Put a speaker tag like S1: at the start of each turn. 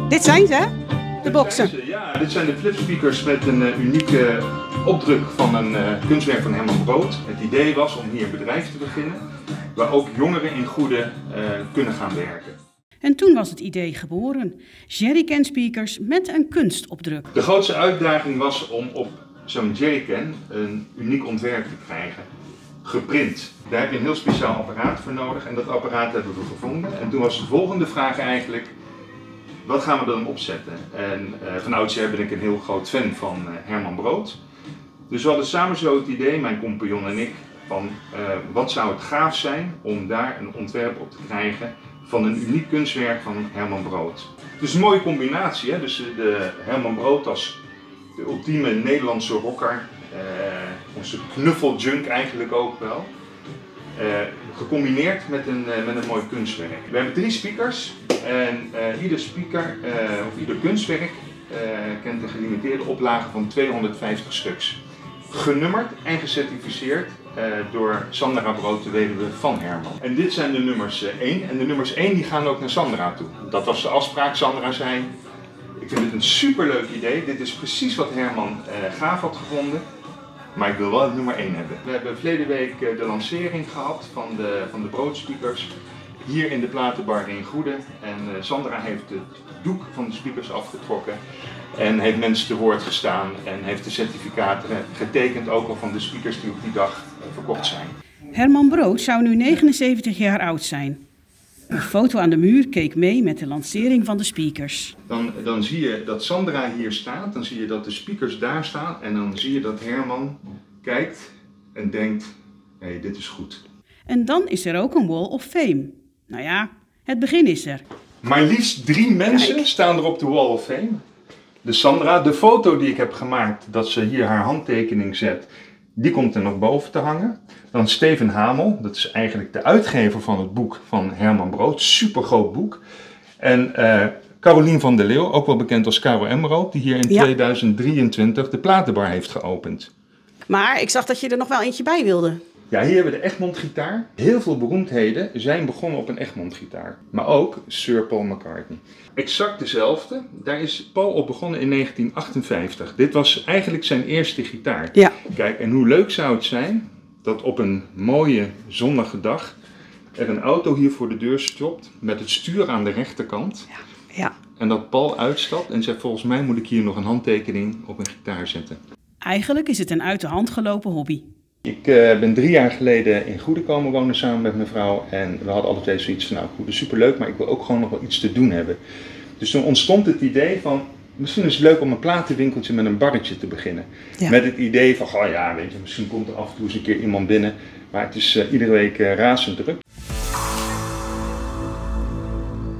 S1: Dit zijn ze, hè? De boxen.
S2: Ja, dit zijn de flipspeakers met een unieke opdruk van een kunstwerk van Herman Brood. Het idee was om hier een bedrijf te beginnen waar ook jongeren in Goede kunnen gaan werken.
S1: En toen was het idee geboren. Jerrycan speakers met een kunstopdruk.
S2: De grootste uitdaging was om op zo'n Jerrycan een uniek ontwerp te krijgen. Geprint. Daar heb je een heel speciaal apparaat voor nodig en dat apparaat hebben we gevonden. En toen was de volgende vraag eigenlijk: wat gaan we dan opzetten? En van oudsher ben ik een heel groot fan van Herman Brood. Dus we hadden samen zo het idee, mijn compagnon en ik, van wat zou het gaaf zijn om daar een ontwerp op te krijgen van een uniek kunstwerk van Herman Brood. Dus een mooie combinatie, hè? Dus de Herman Brood als de ultieme Nederlandse rocker, onze knuffeljunk eigenlijk ook wel. Gecombineerd met een mooi kunstwerk. We hebben 3 speakers en ieder speaker of ieder kunstwerk kent een gelimiteerde oplage van 250 stuks. Genummerd en gecertificeerd door Sandra Brood, de weduwe van Herman. En dit zijn de nummers 1 en de nummers 1 die gaan ook naar Sandra toe. Dat was de afspraak. Sandra zei: ik vind het een superleuk idee, dit is precies wat Herman gaaf had gevonden. Maar ik wil wel het nummer 1 hebben. We hebben verleden week de lancering gehad van de Broodspeakers hier in de platenbar in Goede. En Sandra heeft het doek van de speakers afgetrokken en heeft mensen te woord gestaan en heeft de certificaten getekend ook al van de speakers die op die dag verkocht zijn.
S1: Herman Brood zou nu 79 jaar oud zijn. Een foto aan de muur keek mee met de lancering van de speakers.
S2: Dan zie je dat Sandra hier staat, dan zie je dat de speakers daar staan en dan zie je dat Herman kijkt en denkt: hé, dit is goed.
S1: En dan is er ook een Wall of Fame. Nou ja, het begin is er.
S2: Maar liefst 3 mensen staan er op de Wall of Fame. De Sandra, de foto die ik heb gemaakt dat ze hier haar handtekening zet, die komt er nog boven te hangen. Dan Steven Hamel, dat is eigenlijk de uitgever van het boek van Herman Brood, supergroot boek. En Carolien van der Leeuw, ook wel bekend als Caro Emerald, die hier in 2023 de platenbar heeft geopend.
S1: Maar ik zag dat je er nog wel eentje bij wilde.
S2: Ja, hier hebben we de Egmond gitaar. Heel veel beroemdheden zijn begonnen op een Egmond gitaar. Maar ook Sir Paul McCartney. Exact dezelfde. Daar is Paul op begonnen in 1958. Dit was eigenlijk zijn eerste gitaar.
S1: Ja.
S2: Kijk, en hoe leuk zou het zijn dat op een mooie zonnige dag er een auto hier voor de deur stopt met het stuur aan de rechterkant.
S1: Ja.
S2: En dat Paul uitstapt en zegt: volgens mij moet ik hier nog een handtekening op een gitaar zetten.
S1: Eigenlijk is het een uit de hand gelopen hobby.
S2: Ik ben 3 jaar geleden in Goede komen wonen samen met mijn vrouw en we hadden alle 2 zoiets van: nou, Goede is superleuk, maar ik wil ook gewoon nog wel iets te doen hebben. Dus toen ontstond het idee van: misschien is het leuk om een platenwinkeltje met een barretje te beginnen. Ja. Met het idee van: oh ja, weet je, misschien komt er af en toe eens een keer iemand binnen, maar het is iedere week razend druk.